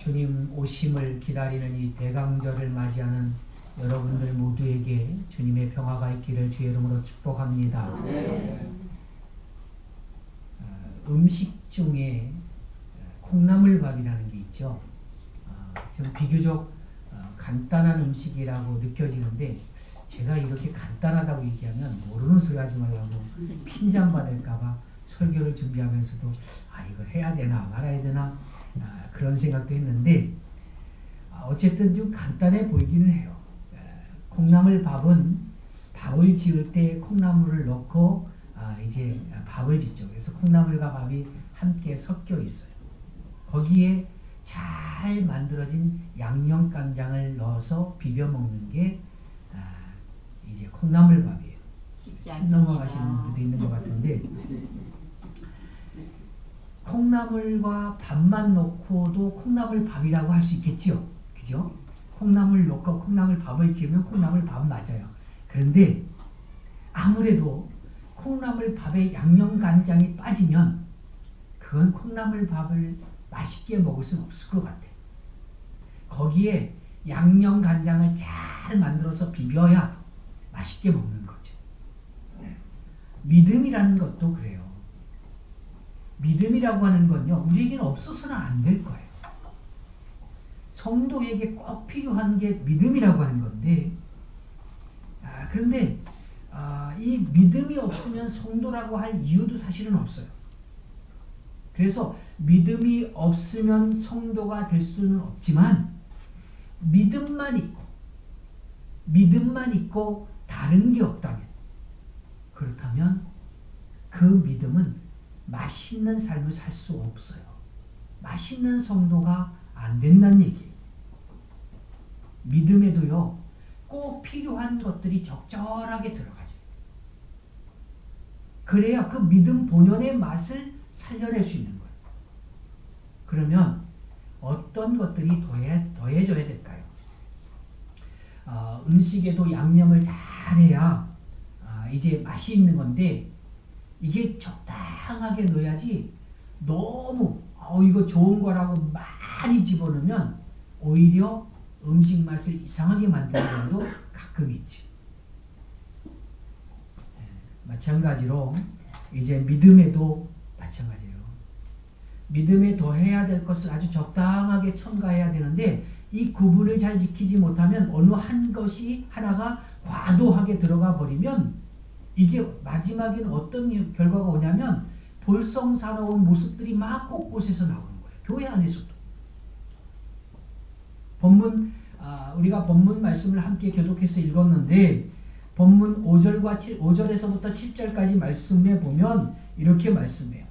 주님 오심을 기다리는 이 대강절을 맞이하는 여러분들 모두에게 주님의 평화가 있기를 주의 이름으로 축복합니다. 음식 중에 콩나물밥이라는 게 있죠. 좀 비교적 간단한 음식이라고 느껴지는데, 제가 이렇게 간단하다고 얘기하면 모르는 소리 하지 말라고 핀잔 받을까봐 설교를 준비하면서도 이걸 해야 되나 말아야 되나 그런 생각도 했는데, 어쨌든 좀 간단해 보이기는 해요. 콩나물밥은 밥을 지을 때 콩나물을 넣고 이제 밥을 짓죠. 그래서 콩나물과 밥이 함께 섞여 있어요. 거기에 잘 만들어진 양념간장을 넣어서 비벼 먹는 게 이제 콩나물밥이에요. 침 넘어가시는 분도 있는 것 같은데, 콩나물과 밥만 넣고도 콩나물밥이라고 할 수 있겠죠. 그죠? 콩나물 넣고 콩나물밥을 지으면 콩나물밥 맞아요. 그런데 아무래도 콩나물밥에 양념간장이 빠지면 그건 콩나물밥을 맛있게 먹을 수는 없을 것 같아요. 거기에 양념간장을 잘 만들어서 비벼야 맛있게 먹는 거죠. 믿음이라는 것도 그래요. 믿음이라고 하는 건요, 우리에게는 없어서는 안 될 거예요. 성도에게 꼭 필요한 게 믿음이라고 하는 건데, 그런데 이 믿음이 없으면 성도라고 할 이유도 사실은 없어요. 그래서 믿음이 없으면 성도가 될 수는 없지만, 믿음만 있고 다른 게 없다면, 그렇다면 그 믿음은 맛있는 삶을 살 수 없어요. 맛있는 성도가 안 된다는 얘기예요. 믿음에도요, 꼭 필요한 것들이 적절하게 들어가죠. 그래야 그 믿음 본연의 맛을 살려낼 수 있는 거예요. 그러면 어떤 것들이 더해져야 될까요? 음식에도 양념을 잘해야 이제 맛이 있는 건데, 이게 적당하게 넣어야지 너무 이거 좋은 거라고 많이 집어넣으면 오히려 음식 맛을 이상하게 만드는 경우도 가끔 있죠. 마찬가지로 이제 믿음에도 마찬가지예요. 믿음에 더해야 될 것을 아주 적당하게 첨가해야 되는데, 이 구분을 잘 지키지 못하면 어느 한 것이 하나가 과도하게 들어가 버리면 이게 마지막에는 어떤 결과가 오냐면 볼썽사나운 모습들이 막 곳곳에서 나오는 거예요. 교회 안에서도. 우리가 본문 말씀을 함께 교독해서 읽었는데, 본문 5절에서부터 7절까지 말씀에 보면 이렇게 말씀해요.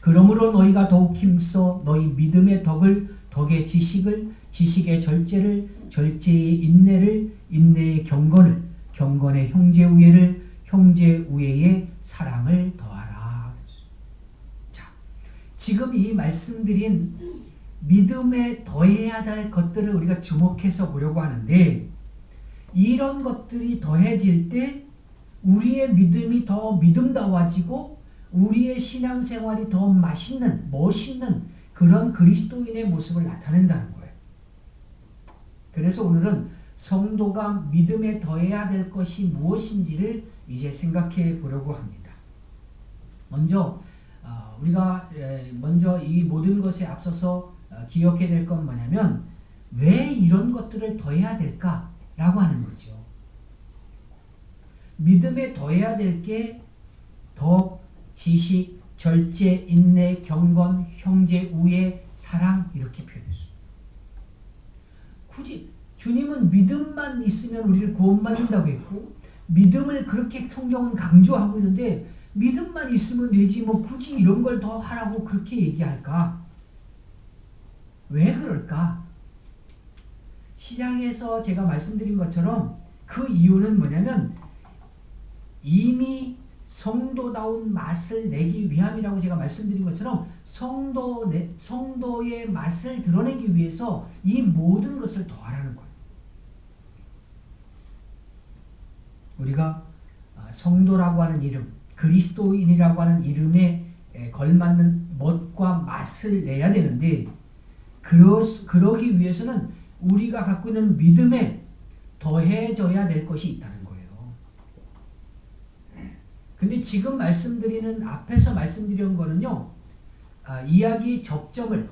그러므로 너희가 더욱 힘써 너희 믿음의 덕을, 덕의 지식을, 지식의 절제를, 절제의 인내를, 인내의 경건을, 경건의 형제 우애를, 형제 우애의 사랑을 더하라. 자, 지금 이 말씀드린 믿음에 더해야 될 것들을 우리가 주목해서 보려고 하는데, 이런 것들이 더해질 때 우리의 믿음이 더 믿음다워지고 우리의 신앙생활이 더 멋있는 그런 그리스도인의 모습을 나타낸다는 거예요. 그래서 오늘은 성도가 믿음에 더해야 될 것이 무엇인지를 이제 생각해 보려고 합니다. 우리가 먼저 이 모든 것에 앞서서 기억해야 될 건 뭐냐면, 왜 이런 것들을 더해야 될까라고 하는 거죠. 믿음에 더해야 될 게 덕, 지식, 절제, 인내, 경건, 형제, 우애, 사랑, 이렇게 표현했습니다. 굳이 주님은 믿음만 있으면 우리를 구원받는다고 했고, 믿음을 그렇게 성경은 강조하고 있는데, 믿음만 있으면 되지 굳이 이런 걸 더 하라고 그렇게 얘기할까? 왜 그럴까? 시장에서 제가 말씀드린 것처럼 그 이유는 뭐냐면, 이미 성도다운 맛을 내기 위함이라고 제가 말씀드린 것처럼 성도의 맛을 드러내기 위해서 이 모든 것을 더하라는 거예요. 우리가 성도라고 하는 이름, 그리스도인이라고 하는 이름에 걸맞는 멋과 맛을 내야 되는데, 그러기 위해서는 우리가 갖고 있는 믿음에 더해져야 될 것이 있다는 거예요. 근데 지금 앞에서 말씀드린 거는요, 이야기의 접점을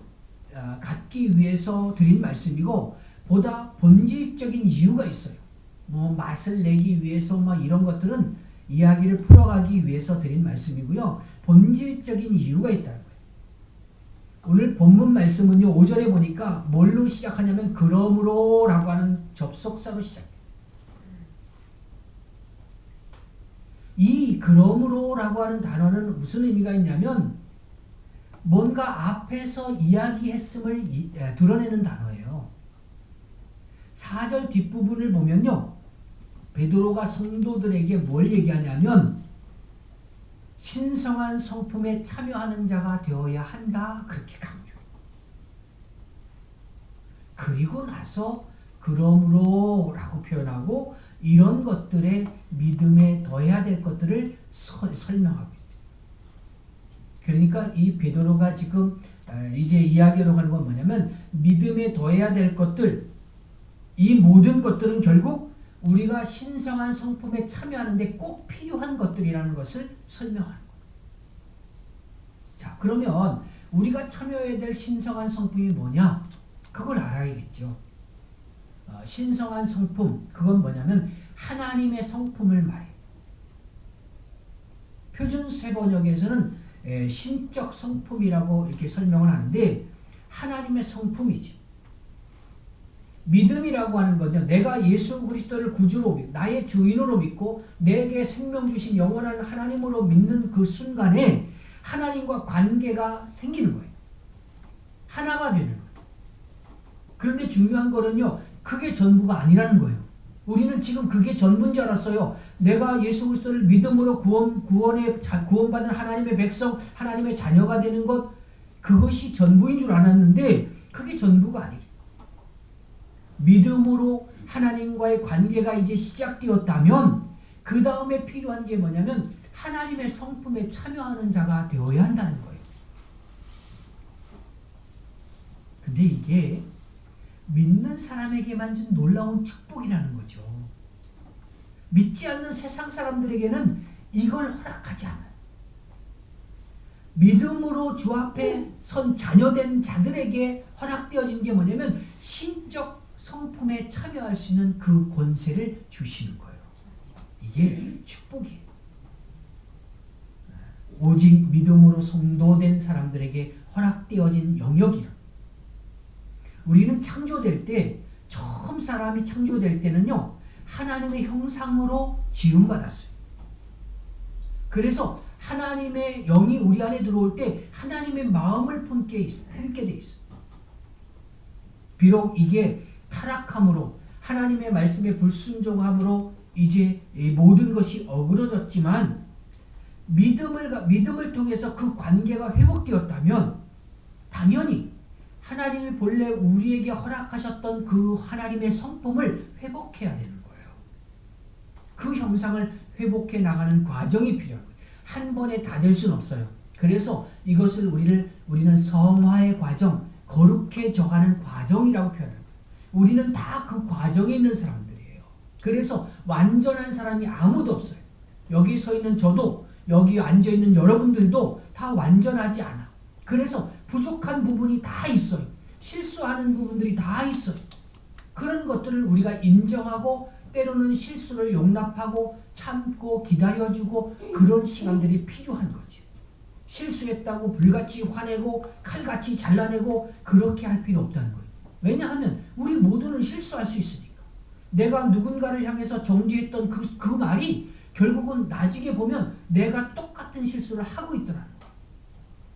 갖기 위해서 드린 말씀이고, 보다 본질적인 이유가 있어요. 뭐 맛을 내기 위해서 이런 것들은 이야기를 풀어가기 위해서 드린 말씀이고요. 본질적인 이유가 있다는 거예요. 오늘 본문 말씀은요, 5절에 보니까 뭘로 시작하냐면 그러므로 라고 하는 접속사로 시작해요. 이 그러므로 라고 하는 단어는 무슨 의미가 있냐면 뭔가 앞에서 이야기했음을 드러내는 단어예요. 4절 뒷부분을 보면요, 베드로가 성도들에게 뭘 얘기하냐면 신성한 성품에 참여하는 자가 되어야 한다, 그렇게 강조해요. 그리고 나서 그러므로 라고 표현하고 이런 것들의 믿음에 더해야 될 것들을 설명하고 있어요. 그러니까 이 베드로가 지금 이제 이야기로 가는 건 뭐냐면 믿음에 더해야 될 것들, 이 모든 것들은 결국 우리가 신성한 성품에 참여하는데 꼭 필요한 것들이라는 것을 설명하는 거예요. 자, 그러면 우리가 참여해야 될 신성한 성품이 뭐냐? 그걸 알아야겠죠. 신성한 성품, 그건 뭐냐면 하나님의 성품을 말해요. 표준세 번역에서는 신적 성품이라고 이렇게 설명을 하는데 하나님의 성품이죠. 믿음이라고 하는 건요, 내가 예수 그리스도를 구주로 믿고 나의 주인으로 믿고 내게 생명 주신 영원한 하나님으로 믿는 그 순간에 하나님과 관계가 생기는 거예요. 하나가 되는 거예요. 그런데 중요한 거는요, 그게 전부가 아니라는 거예요. 우리는 지금 그게 전부인 줄 알았어요. 내가 예수 그리스도를 믿음으로 구원받은 하나님의 백성, 하나님의 자녀가 되는 것, 그것이 전부인 줄 알았는데 그게 전부가 아니에요. 믿음으로 하나님과의 관계가 이제 시작되었다면 그 다음에 필요한 게 뭐냐면 하나님의 성품에 참여하는 자가 되어야 한다는 거예요. 근데 이게 믿는 사람에게만 준 놀라운 축복이라는 거죠. 믿지 않는 세상 사람들에게는 이걸 허락하지 않아요. 믿음으로 주 앞에 선 자녀된 자들에게 허락되어진 게 뭐냐면 신적 성품에 참여할 수 있는 그 권세를 주시는 거예요. 이게 축복이에요. 오직 믿음으로 성도된 사람들에게 허락되어진 영역이라. 우리는 창조될 때, 처음 사람이 창조될 때는요, 하나님의 형상으로 지음받았어요. 그래서 하나님의 영이 우리 안에 들어올 때 하나님의 마음을 품게 돼 있어요. 비록 이게 타락함으로 하나님의 말씀에 불순종함으로 이제 이 모든 것이 어그러졌지만 믿음을 통해서 그 관계가 회복되었다면 당연히 하나님이 본래 우리에게 허락하셨던 그 하나님의 성품을 회복해야 되는 거예요. 그 형상을 회복해 나가는 과정이 필요한 거예요. 한 번에 다 될 수는 없어요. 그래서 이것을 우리는 성화의 과정, 거룩해져가는 과정이라고 표현합니다. 우리는 다 그 과정에 있는 사람들이에요. 그래서 완전한 사람이 아무도 없어요. 여기 서 있는 저도, 여기 앉아 있는 여러분들도 다 완전하지 않아. 그래서 부족한 부분이 다 있어요. 실수하는 부분들이 다 있어요. 그런 것들을 우리가 인정하고 때로는 실수를 용납하고 참고 기다려주고 그런 시간들이 필요한 거죠. 실수했다고 불같이 화내고 칼같이 잘라내고 그렇게 할 필요 없다는 거예요. 왜냐하면 우리 모두는 실수할 수 있으니까. 내가 누군가를 향해서 정죄했던 그 말이 결국은 나중에 보면 내가 똑같은 실수를 하고 있더라는 거예요.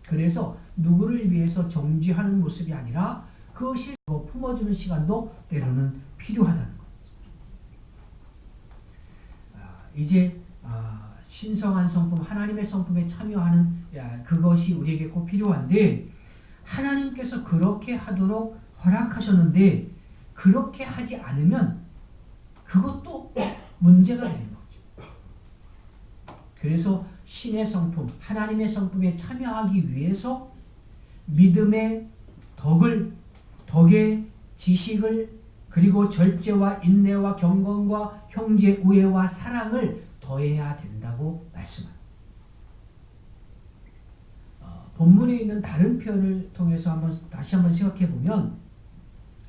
그래서 누구를 위해서 정죄하는 모습이 아니라 그 실수를 품어주는 시간도 때로는 필요하다는 거예요. 이제 신성한 성품, 하나님의 성품에 참여하는 그것이 우리에게 꼭 필요한데 하나님께서 그렇게 하도록 허락하셨는데 그렇게 하지 않으면 그것도 문제가 되는 거죠. 그래서 신의 성품, 하나님의 성품에 참여하기 위해서 믿음의 덕을 덕의 지식을 그리고 절제와 인내와 경건과 형제 우애와 사랑을 더해야 된다고 말씀합니다. 본문에 있는 다른 표현을 통해서 다시 한번 생각해 보면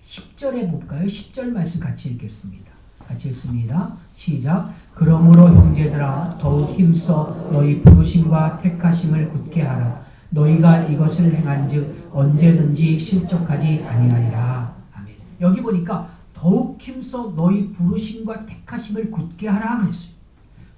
10절에 볼까요? 10절 말씀 같이 읽겠습니다. 같이 읽습니다. 시작. 그러므로 형제들아 더욱 힘써 너희 부르심과 택하심을 굳게 하라. 너희가 이것을 행한즉 언제든지 실족하지 아니하리라. 아멘. 여기 보니까 더욱 힘써 너희 부르심과 택하심을 굳게 하라 그랬어요.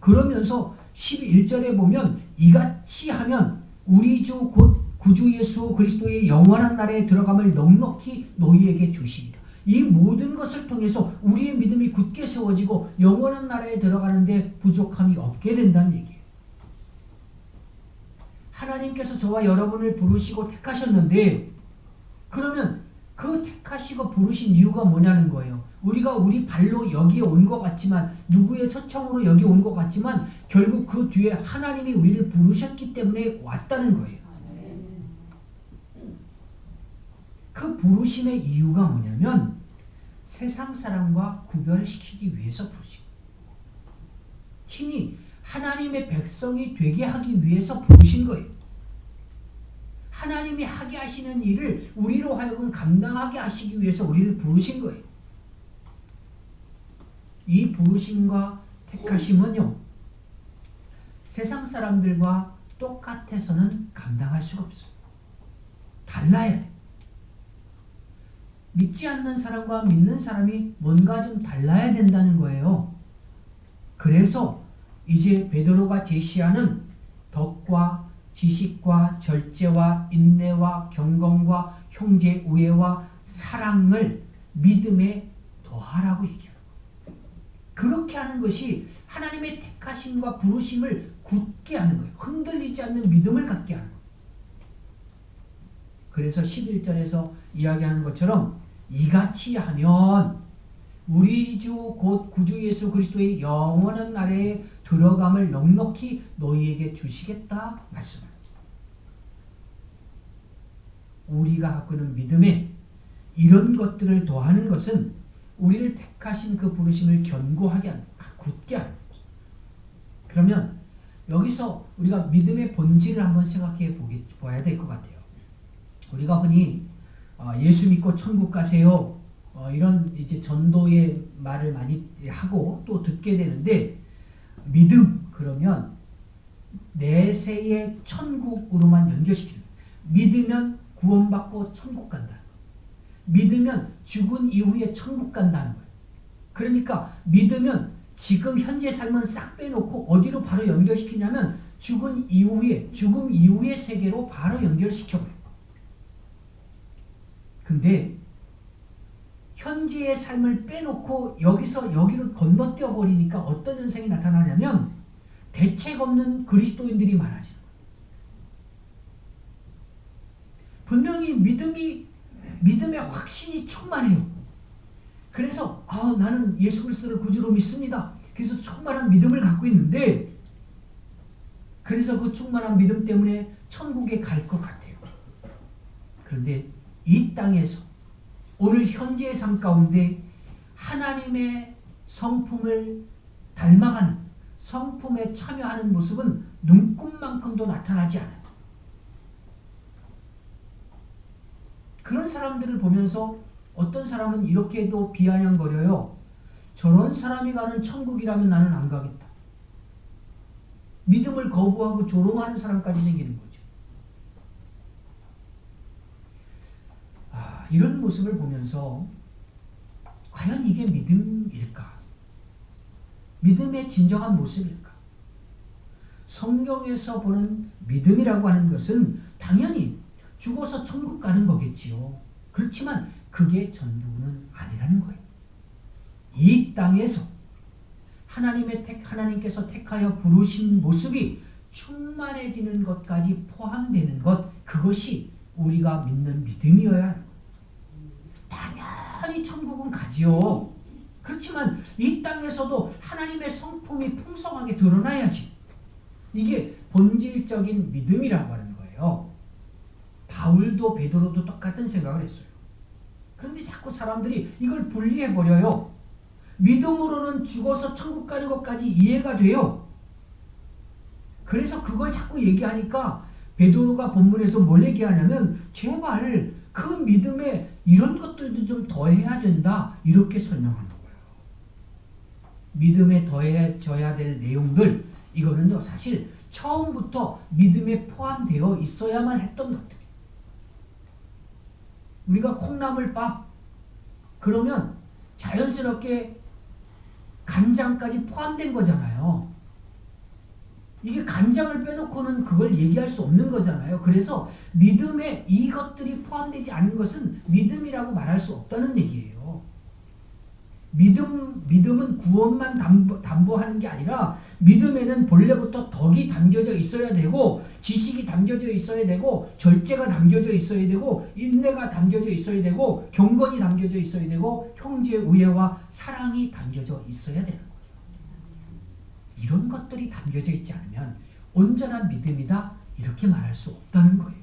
그러면서 11절에 보면 이같이 하면 우리 주 곧 구주 예수 그리스도의 영원한 나라에 들어감을 넉넉히 너희에게 주시리라. 이 모든 것을 통해서 우리의 믿음이 굳게 세워지고 영원한 나라에 들어가는데 부족함이 없게 된다는 얘기예요. 하나님께서 저와 여러분을 부르시고 택하셨는데 그러면 그 택하시고 부르신 이유가 뭐냐는 거예요. 우리가 우리 발로 여기에 온 것 같지만 누구의 초청으로 여기 온 것 같지만 결국 그 뒤에 하나님이 우리를 부르셨기 때문에 왔다는 거예요. 그 부르심의 이유가 뭐냐면 세상 사람과 구별시키기 위해서 부르시고 친히 하나님의 백성이 되게 하기 위해서 부르신 거예요. 하나님이 하게 하시는 일을 우리로 하여금 감당하게 하시기 위해서 우리를 부르신 거예요. 이 부르심과 택하심은요, 세상 사람들과 똑같아서는 감당할 수가 없어요. 달라야 돼. 믿지 않는 사람과 믿는 사람이 뭔가 좀 달라야 된다는 거예요. 그래서 이제 베드로가 제시하는 덕과 지식과 절제와 인내와 경건과 형제 우애와 사랑을 믿음에 더하라고 얘기해요. 그렇게 하는 것이 하나님의 택하심과 부르심을 굳게 하는 거예요. 흔들리지 않는 믿음을 갖게 하는 거예요. 그래서 11절에서 이야기하는 것처럼 이같이 하면 우리 주 곧 구주 예수 그리스도의 영원한 나라에 들어감을 넉넉히 너희에게 주시겠다 말씀합니다. 우리가 갖고 있는 믿음에 이런 것들을 더하는 것은 우리를 택하신 그 부르심을 견고하게 하는, 굳게 하는 거죠. 그러면 여기서 우리가 믿음의 본질을 한번 생각해 봐야 될 것 같아요. 우리가 흔히 예수 믿고 천국 가세요. 이런 이제 전도의 말을 많이 하고 또 듣게 되는데 믿음 그러면 내세의 천국으로만 연결시키는 거예요. 믿으면 구원받고 천국 간다. 믿으면 죽은 이후에 천국 간다는 거예요. 그러니까 믿으면 지금 현재 삶은 싹 빼놓고 어디로 바로 연결시키냐면 죽음 이후의 세계로 바로 연결시켜버려요. 근데 현재의 삶을 빼놓고 여기서 여기로 건너뛰어 버리니까 어떤 현상이 나타나냐면 대책 없는 그리스도인들이 많아지는 거예요. 분명히 믿음의 확신이 충만해요. 그래서 나는 예수 그리스도를 구주로 믿습니다. 그래서 충만한 믿음을 갖고 있는데 그래서 그 충만한 믿음 때문에 천국에 갈 것 같아요. 그런데 이 땅에서 오늘 현재의 삶 가운데 하나님의 성품을 닮아가는 성품에 참여하는 모습은 눈꽃만큼도 나타나지 않아요. 그런 사람들을 보면서 어떤 사람은 이렇게도 비아냥거려요. 저런 사람이 가는 천국이라면 나는 안 가겠다. 믿음을 거부하고 조롱하는 사람까지 생기는 거죠. 이런 모습을 보면서 과연 이게 믿음일까? 믿음의 진정한 모습일까? 성경에서 보는 믿음이라고 하는 것은 당연히 죽어서 천국 가는 거겠지요. 그렇지만 그게 전부는 아니라는 거예요. 이 땅에서 하나님께서 택하여 부르신 모습이 충만해지는 것까지 포함되는 것, 그것이 우리가 믿는 믿음이어야 하는 거예요. 당연히 천국은 가지요. 그렇지만 이 땅에서도 하나님의 성품이 풍성하게 드러나야지. 이게 본질적인 믿음이라고 하는 거예요. 바울도 베드로도 똑같은 생각을 했어요. 그런데 자꾸 사람들이 이걸 분리해버려요. 믿음으로는 죽어서 천국 가는 것까지 이해가 돼요. 그래서 그걸 자꾸 얘기하니까 베드로가 본문에서 뭘 얘기하냐면 제발 그 믿음에 이런 것들도 좀 더해야 된다 이렇게 설명하는 거예요. 믿음에 더해져야 될 내용들 이거는요 사실 처음부터 믿음에 포함되어 있어야만 했던 것들이에요. 우리가 콩나물밥 그러면 자연스럽게 간장까지 포함된 거잖아요. 이게 간장을 빼놓고는 그걸 얘기할 수 없는 거잖아요. 그래서 믿음에 이것들이 포함되지 않은 것은 믿음이라고 말할 수 없다는 얘기예요. 믿음은 구원만 담보하는 게 아니라 믿음에는 본래부터 덕이 담겨져 있어야 되고 지식이 담겨져 있어야 되고 절제가 담겨져 있어야 되고 인내가 담겨져 있어야 되고 경건이 담겨져 있어야 되고 형제 우애와 사랑이 담겨져 있어야 되는 거예요. 이런 것들이 담겨져 있지 않으면 온전한 믿음이다 이렇게 말할 수 없다는 거예요.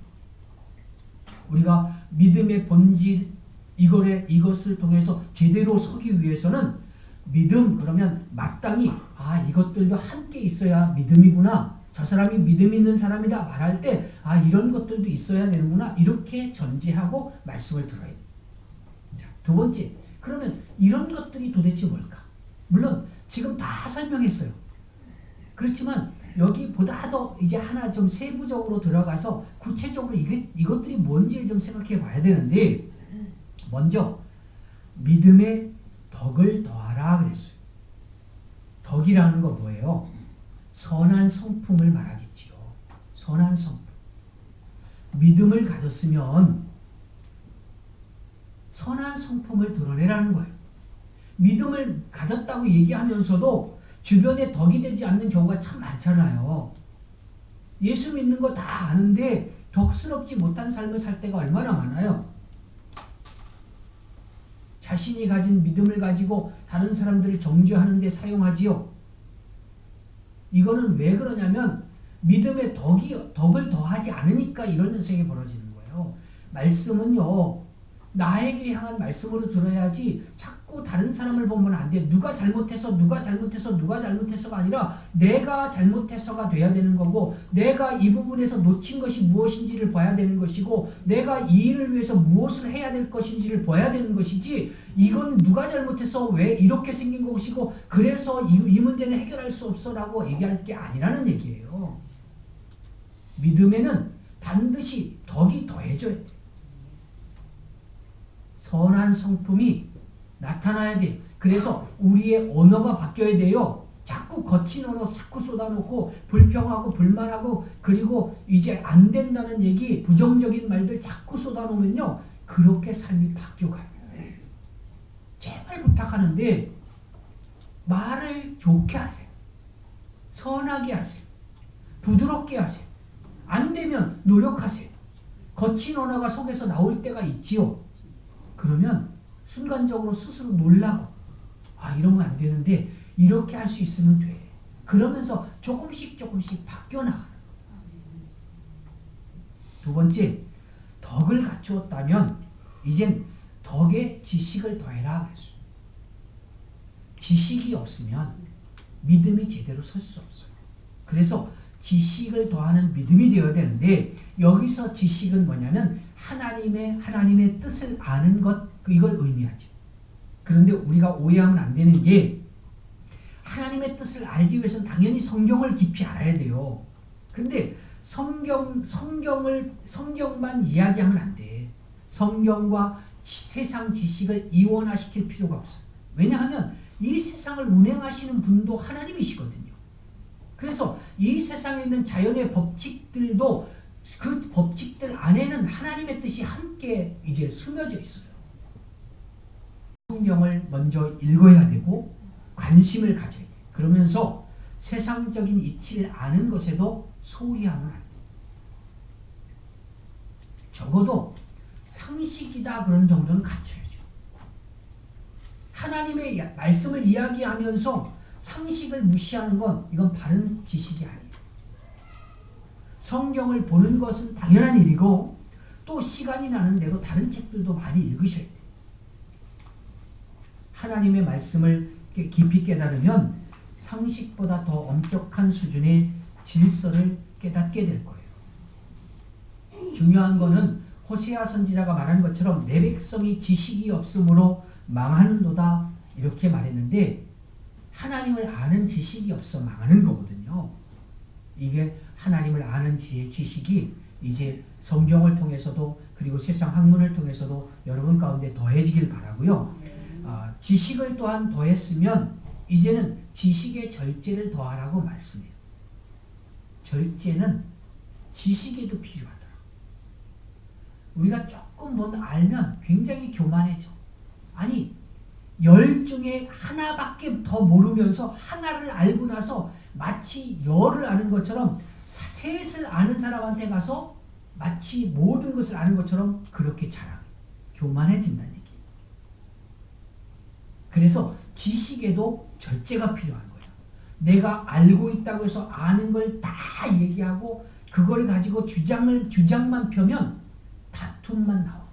우리가 믿음의 본질 이것을 통해서 제대로 서기 위해서는 믿음 그러면 마땅히 이것들도 함께 있어야 믿음이구나. 저 사람이 믿음 있는 사람이다 말할 때 이런 것들도 있어야 되는구나. 이렇게 전제하고 말씀을 들어야 돼요. 자, 두 번째. 그러면 이런 것들이 도대체 뭘까? 물론 지금 다 설명했어요. 그렇지만 여기보다 더 이제 하나 좀 세부적으로 들어가서 구체적으로 이것들이 뭔지를 좀 생각해 봐야 되는데 먼저 믿음에 덕을 더하라 그랬어요. 덕이라는 거 뭐예요? 선한 성품을 말하겠지요. 선한 성품. 믿음을 가졌으면 선한 성품을 드러내라는 거예요. 믿음을 가졌다고 얘기하면서도 주변에 덕이 되지 않는 경우가 참 많잖아요. 예수 믿는 거 다 아는데 덕스럽지 못한 삶을 살 때가 얼마나 많아요. 자신이 가진 믿음을 가지고 다른 사람들을 정죄하는 데 사용하지요. 이거는 왜 그러냐면 믿음에 덕을 더하지 않으니까 이런 현상이 벌어지는 거예요. 말씀은요. 나에게 향한 말씀으로 들어야지 자꾸 다른 사람을 보면 안 돼. 누가 잘못해서가 아니라 내가 잘못해서가 돼야 되는 거고 내가 이 부분에서 놓친 것이 무엇인지를 봐야 되는 것이고 내가 이 일을 위해서 무엇을 해야 될 것인지를 봐야 되는 것이지 이건 누가 잘못해서 왜 이렇게 생긴 것이고 그래서 이 문제는 해결할 수 없어 라고 얘기할 게 아니라는 얘기예요. 믿음에는 반드시 덕이 더해져야 돼. 선한 성품이 나타나야 돼요. 그래서 우리의 언어가 바뀌어야 돼요. 자꾸 거친 언어 자꾸 쏟아놓고 불평하고 불만하고 그리고 이제 안 된다는 얘기 부정적인 말들 자꾸 쏟아놓으면요. 그렇게 삶이 바뀌어가요. 제발 부탁하는데 말을 좋게 하세요. 선하게 하세요. 부드럽게 하세요. 안 되면 노력하세요. 거친 언어가 속에서 나올 때가 있지요. 그러면 순간적으로 스스로 놀라고 이러면 안 되는데 이렇게 할 수 있으면 돼. 그러면서 조금씩 바뀌어 나가는. 두 번째, 덕을 갖추었다면 이젠 덕에 지식을 더해라 그랬어요. 지식이 없으면 믿음이 제대로 설 수 없어요. 그래서 지식을 더하는 믿음이 되어야 되는데 여기서 지식은 뭐냐면 하나님의 뜻을 아는 것 이걸 의미하죠. 그런데 우리가 오해하면 안 되는 게 하나님의 뜻을 알기 위해서는 당연히 성경을 깊이 알아야 돼요. 그런데 성경만 이야기하면 안 돼. 성경과 세상 지식을 이원화시킬 필요가 없어요. 왜냐하면 이 세상을 운행하시는 분도 하나님이시거든요. 그래서 이 세상에 있는 자연의 법칙들도 그 법칙들 안에는 하나님의 뜻이 함께 이제 스며져 있어요. 성경을 먼저 읽어야 되고 관심을 가져야 돼요. 그러면서 세상적인 이치를 아는 것에도 소홀히 하면 안 돼요. 적어도 상식이다 그런 정도는 갖춰야죠. 하나님의 말씀을 이야기하면서 상식을 무시하는 건 이건 바른 지식이 아니에요. 성경을 보는 것은 당연한 일이고 또 시간이 나는 대로 다른 책들도 많이 읽으셔야 돼요. 하나님의 말씀을 깊이 깨달으면 상식보다 더 엄격한 수준의 질서를 깨닫게 될 거예요. 중요한 거는 호세아 선지자가 말한 것처럼 내 백성이 지식이 없으므로 망하는도다 이렇게 말했는데 하나님을 아는 지식이 없어 망하는 거거든요. 이게 하나님을 아는 지식이 이제 성경을 통해서도 그리고 세상 학문을 통해서도 여러분 가운데 더해지길 바라고요. 지식을 또한 더했으면 이제는 지식의 절제를 더하라고 말씀해요. 절제는 지식에도 필요하더라. 우리가 조금 뭐 알면 굉장히 교만해져. 아니 10 중에 하나밖에 더 모르면서 하나를 알고 나서 마치 10을 아는 것처럼 셋을 아는 사람한테 가서 마치 모든 것을 아는 것처럼 그렇게 자랑해. 교만해진다는 얘기예요. 그래서 지식에도 절제가 필요한 거예요. 내가 알고 있다고 해서 아는 걸 다 얘기하고 그걸 가지고 주장만 펴면 다툼만 나오는 거예요.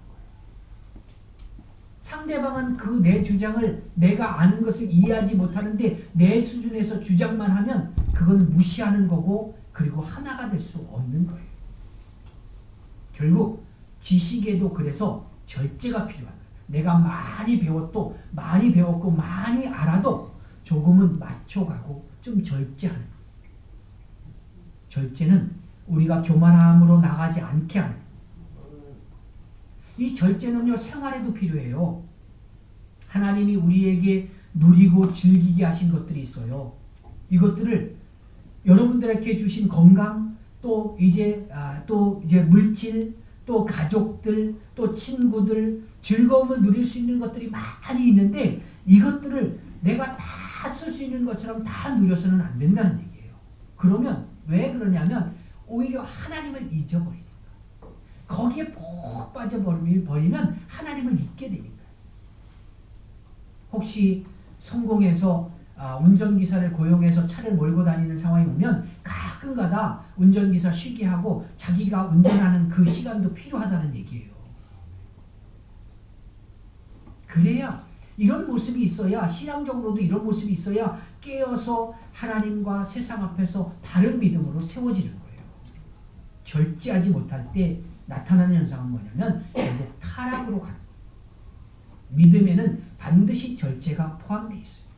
상대방은 그 내 주장을 내가 아는 것을 이해하지 못하는데 내 수준에서 주장만 하면 그건 무시하는 거고 그리고 하나가 될 수 없는 거예요. 결국 지식에도 그래서 절제가 필요한 거예요. 내가 많이 배웠고 많이 알아도 조금은 맞춰가고 좀 절제하는 거예요. 절제는 우리가 교만함으로 나가지 않게 하는 거예요. 이 절제는요 생활에도 필요해요. 하나님이 우리에게 누리고 즐기게 하신 것들이 있어요. 이것들을 여러분들에게 주신 건강, 또 이제 물질, 또 가족들, 또 친구들, 즐거움을 누릴 수 있는 것들이 많이 있는데 이것들을 내가 다 쓸 수 있는 것처럼 다 누려서는 안 된다는 얘기예요. 그러면 왜 그러냐면 오히려 하나님을 잊어버리니까. 거기에 푹 빠져버리면 하나님을 잊게 되니까. 혹시 성공해서 운전기사를 고용해서 차를 몰고 다니는 상황이 오면 가끔가다 운전기사 쉬게 하고 자기가 운전하는 그 시간도 필요하다는 얘기예요. 그래야 이런 모습이 있어야 신앙적으로도 이런 모습이 있어야 깨어서 하나님과 세상 앞에서 바른 믿음으로 세워지는 거예요. 절제하지 못할 때 나타나는 현상은 뭐냐면 결국 타락으로 가는 거예요. 믿음에는 반드시 절제가 포함되어 있어요.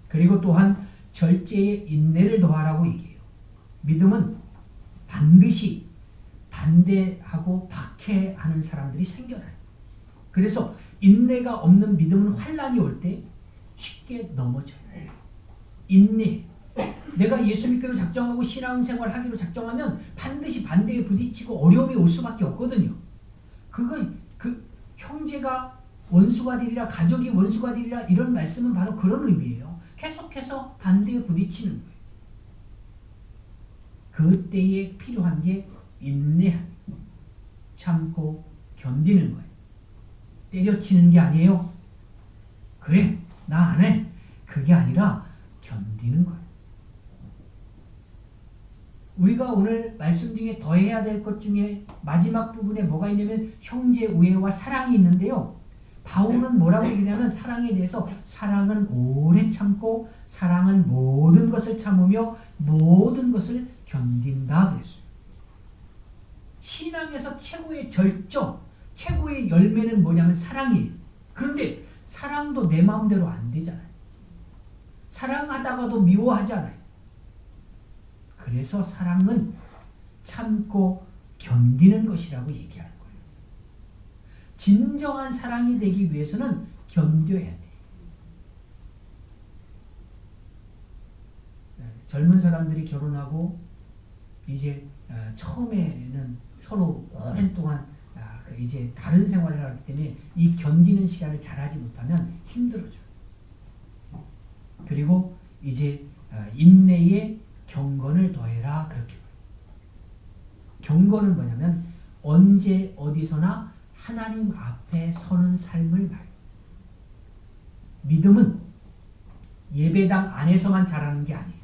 그리고 또한 절제에 인내를 더하라고 얘기해요. 믿음은 반드시 반대하고 박해하는 사람들이 생겨나요. 그래서 인내가 없는 믿음은 환난이 올 때 쉽게 넘어져요. 인내. 내가 예수 믿기로 작정하고 신앙생활 하기로 작정하면 반드시 반대에 부딪히고 어려움이 올 수밖에 없거든요. 그 형제가 원수가 되리라, 가족이 원수가 되리라 이런 말씀은 바로 그런 의미예요. 계속해서 반대에 부딪히는 거예요. 그때에 필요한 게 인내함, 참고 견디는 거예요. 때려치는 게 아니에요. 그래, 나 안 해. 그게 아니라 견디는 거예요. 우리가 오늘 말씀 중에 더해야 될 것 중에 마지막 부분에 뭐가 있냐면 형제 우애와 사랑이 있는데요. 바울은 뭐라고 얘기냐면 사랑에 대해서 사랑은 오래 참고 사랑은 모든 것을 참으며 모든 것을 견딘다 그랬어요. 신앙에서 최고의 절정, 최고의 열매는 뭐냐면 사랑이에요. 그런데 사랑도 내 마음대로 안 되잖아요. 사랑하다가도 미워하잖아요. 그래서 사랑은 참고 견디는 것이라고 얘기하는 거예요. 진정한 사랑이 되기 위해서는 견뎌야 돼. 젊은 사람들이 결혼하고 이제 처음에는 서로 오랜 동안 이제 다른 생활을 하기 때문에 이 견디는 시간을 잘하지 못하면 힘들어져요. 그리고 이제 인내에 경건을 더해라 그렇게 말해요. 경건은 뭐냐면 언제 어디서나 하나님 앞에 서는 삶을 말해요. 믿음은 예배당 안에서만 자라는 게 아니에요.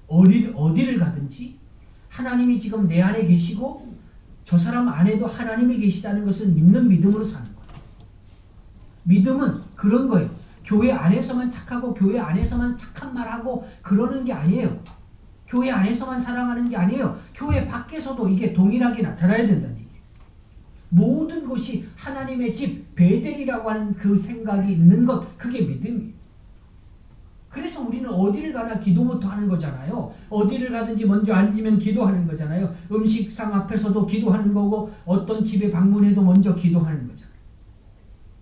어디를 가든지 하나님이 지금 내 안에 계시고 저 사람 안에도 하나님이 계시다는 것을 믿는 믿음으로 사는 거예요. 믿음은 그런 거예요. 교회 안에서만 착하고 교회 안에서만 착한 말하고 그러는 게 아니에요. 교회 안에서만 사랑하는 게 아니에요. 교회 밖에서도 이게 동일하게 나타나야 된다는 얘기예요. 모든 것이 하나님의 집 베델이라고 하는 그 생각이 있는 것, 그게 믿음이에요. 그래서 우리는 어디를 가나 기도부터 하는 거잖아요. 어디를 가든지 먼저 앉으면 기도하는 거잖아요. 음식상 앞에서도 기도하는 거고 어떤 집에 방문해도 먼저 기도하는 거잖아요.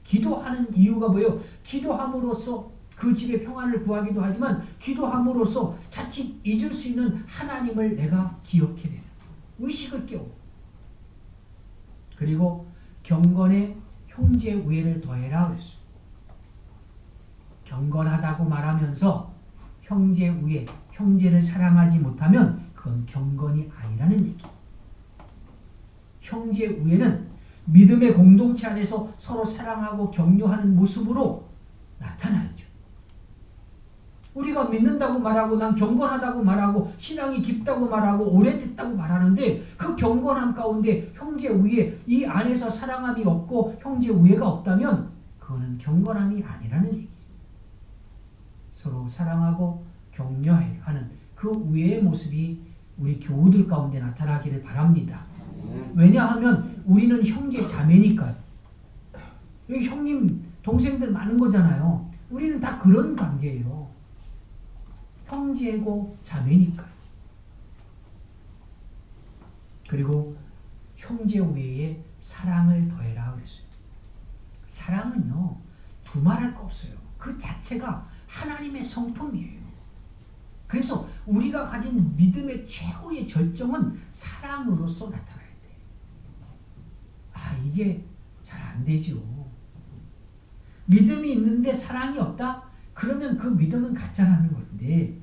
기도하는 이유가 뭐예요? 기도함으로써 그 집의 평안을 구하기도 하지만 기도함으로써 자칫 잊을 수 있는 하나님을 내가 기억해내는 의식을 깨워. 그리고 경건에 형제 우애를 더해라 그랬어요. 경건하다고 말하면서 형제 우애, 형제를 사랑하지 못하면 그건 경건이 아니라는 얘기예요. 형제 우애는 믿음의 공동체 안에서 서로 사랑하고 격려하는 모습으로 나타나야죠. 우리가 믿는다고 말하고 난 경건하다고 말하고 신앙이 깊다고 말하고 오래됐다고 말하는데 그 경건함 가운데 형제 우애, 이 안에서 사랑함이 없고 형제 우애가 없다면 그거는 경건함이 아니라는 얘기예요. 서로 사랑하고 격려하는 그 우애의 모습이 우리 교우들 가운데 나타나기를 바랍니다. 왜냐하면 우리는 형제 자매니까요. 여기 형님 동생들 많은 거잖아요. 우리는 다 그런 관계예요. 형제고 자매니까요. 그리고 형제 우애에 사랑을 더해라 그랬어요. 사랑은요 두말할 거 없어요. 그 자체가 하나님의 성품이에요. 그래서 우리가 가진 믿음의 최고의 절정은 사랑으로서 나타나야 돼. 이게 잘 안 되죠. 믿음이 있는데 사랑이 없다? 그러면 그 믿음은 가짜라는 건데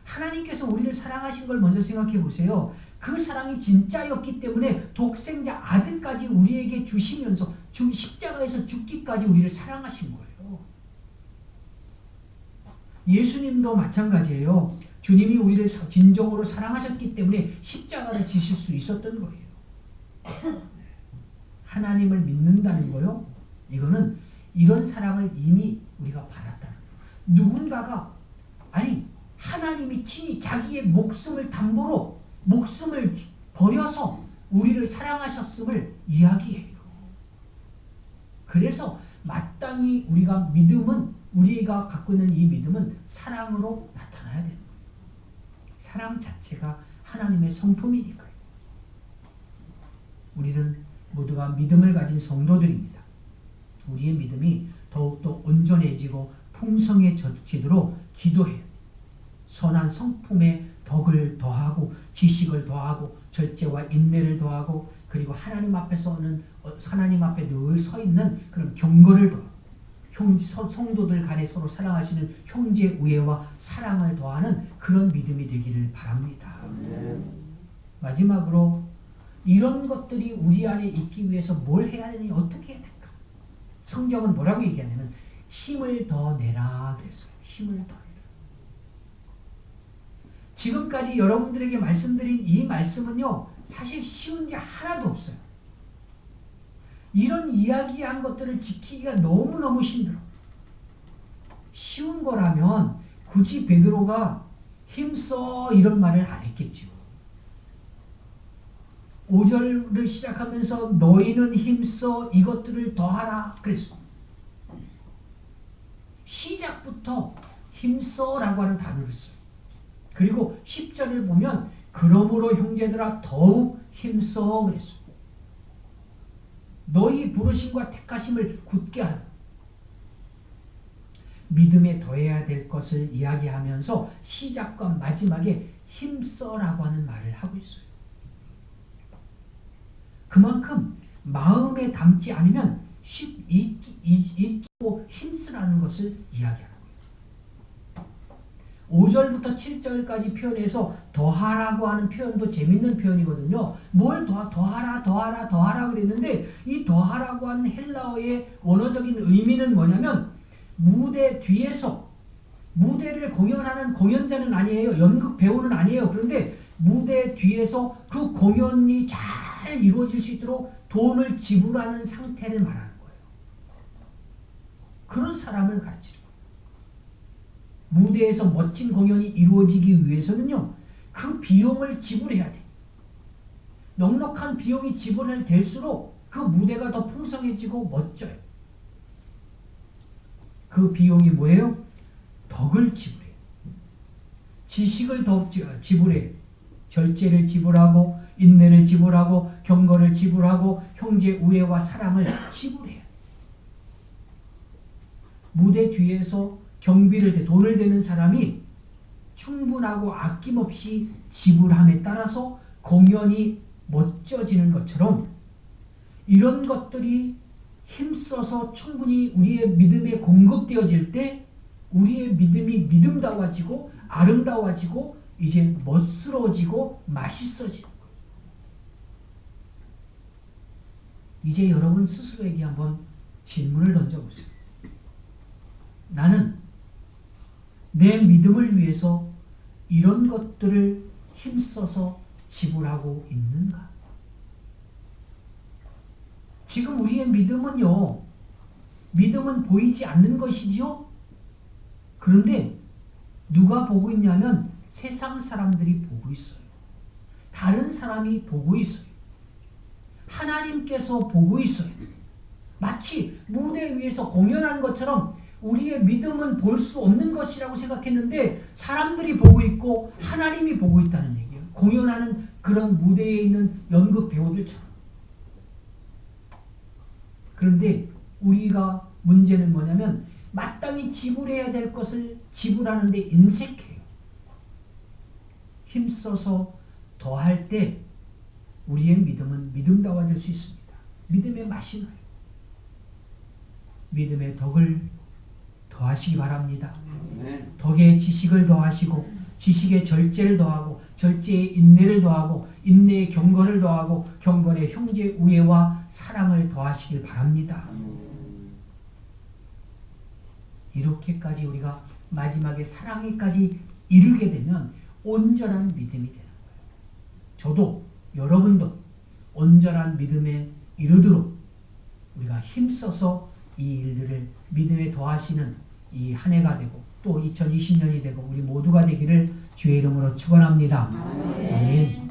하나님께서 우리를 사랑하신 걸 먼저 생각해 보세요. 그 사랑이 진짜였기 때문에 독생자 아들까지 우리에게 주시면서 십자가에서 죽기까지 우리를 사랑하신 거예요. 예수님도 마찬가지예요. 주님이 우리를 진정으로 사랑하셨기 때문에 십자가를 지실 수 있었던 거예요. 하나님을 믿는다는 거요. 이거는 이런 사랑을 이미 우리가 받았다는 거예요. 누군가가 하나님이 친히 자기의 목숨을 담보로 목숨을 버려서 우리를 사랑하셨음을 이야기해요. 그래서 마땅히 우리가 우리가 갖고 있는 이 믿음은 사랑으로 나타나야 되는 거예요. 사랑 자체가 하나님의 성품이니까요. 우리는 모두가 믿음을 가진 성도들입니다. 우리의 믿음이 더욱더 온전해지고 풍성해지도록 기도해요. 선한 성품의 덕을 더하고 지식을 더하고 절제와 인내를 더하고 그리고 하나님 앞에 늘 서 있는 그런 경건을 더하고 성도들 간에 서로 사랑하시는 형제 우애와 사랑을 더하는 그런 믿음이 되기를 바랍니다. 마지막으로 이런 것들이 우리 안에 있기 위해서 뭘 해야 되니 어떻게 해야 될까? 성경은 뭐라고 얘기하냐면 힘을 더 내라 그랬어요. 힘을 더 내라. 지금까지 여러분들에게 말씀드린 이 말씀은요 사실 쉬운 게 하나도 없어요. 이런 이야기한 것들을 지키기가 너무너무 힘들어. 쉬운 거라면 굳이 베드로가 힘써 이런 말을 안 했겠죠. 5절을 시작하면서 너희는 힘써 이것들을 더하라 그랬어. 시작부터 힘써라고 하는 단어를 써요. 그리고 10절을 보면 그러므로 형제들아 더욱 힘써 그랬어. 너희 부르심과 택하심을 굳게 하라. 믿음에 더해야 될 것을 이야기하면서 시작과 마지막에 힘써라고 하는 말을 하고 있어요. 그만큼 마음에 담지 않으면 잊고 힘쓰라는 것을 이야기하는 거예요. 5절부터 7절까지 표현해서 더하라고 하는 표현도 재밌는 표현이거든요. 뭘 더하라 그랬는데 이 더하라고 하는 헬라어의 원어적인 의미는 뭐냐면 무대 뒤에서 무대를 공연하는 공연자는 아니에요. 연극 배우는 아니에요. 그런데 무대 뒤에서 그 공연이 잘 이루어질 수 있도록 돈을 지불하는 상태를 말하는 거예요. 그런 사람을 가르치는 거예요. 무대에서 멋진 공연이 이루어지기 위해서는요, 그 비용을 지불해야 돼. 넉넉한 비용이 지불될수록 그 무대가 더 풍성해지고 멋져요. 그 비용이 뭐예요? 덕을 지불해요. 지식을 더 지불해요. 절제를 지불하고 인내를 지불하고 경건을 지불하고 형제 우애와 사랑을 지불해요. 무대 뒤에서 경비를 돈을 대는 사람이 충분하고 아낌없이 지불함에 따라서 공연이 멋져지는 것처럼 이런 것들이 힘써서 충분히 우리의 믿음에 공급되어질 때 우리의 믿음이 믿음다워지고 아름다워지고 이제 멋스러워지고 맛있어지는 거예요. 이제 여러분 스스로에게 한번 질문을 던져보세요. 나는 내 믿음을 위해서 이런 것들을 힘써서 지불하고 있는가? 지금 우리의 믿음은요, 믿음은 보이지 않는 것이죠. 그런데 누가 보고 있냐면 세상 사람들이 보고 있어요. 다른 사람이 보고 있어요. 하나님께서 보고 있어요. 마치 무대 위에서 공연하는 것처럼 우리의 믿음은 볼 수 없는 것이라고 생각했는데 사람들이 보고 있고 하나님이 보고 있다는 얘기예요. 공연하는 그런 무대에 있는 연극 배우들처럼. 그런데 우리가 문제는 뭐냐면 마땅히 지불해야 될 것을 지불하는데 인색해요. 힘써서 더할 때 우리의 믿음은 믿음다워질 수 있습니다. 믿음의 맛이 나요. 믿음의 덕을 더하시기 바랍니다. 덕의 지식을 더하시고 지식의 절제를 더하고 절제의 인내를 더하고 인내의 경건을 더하고 경건의 형제 우애와 사랑을 더하시길 바랍니다. 이렇게까지 우리가 마지막에 사랑에까지 이르게 되면 온전한 믿음이 되는 거예요. 저도 여러분도 온전한 믿음에 이르도록 우리가 힘써서 이 일들을 믿음에 더하시는 이 한 해가 되고 또 2020년이 되고 우리 모두가 되기를 주의 이름으로 축원합니다. 아멘.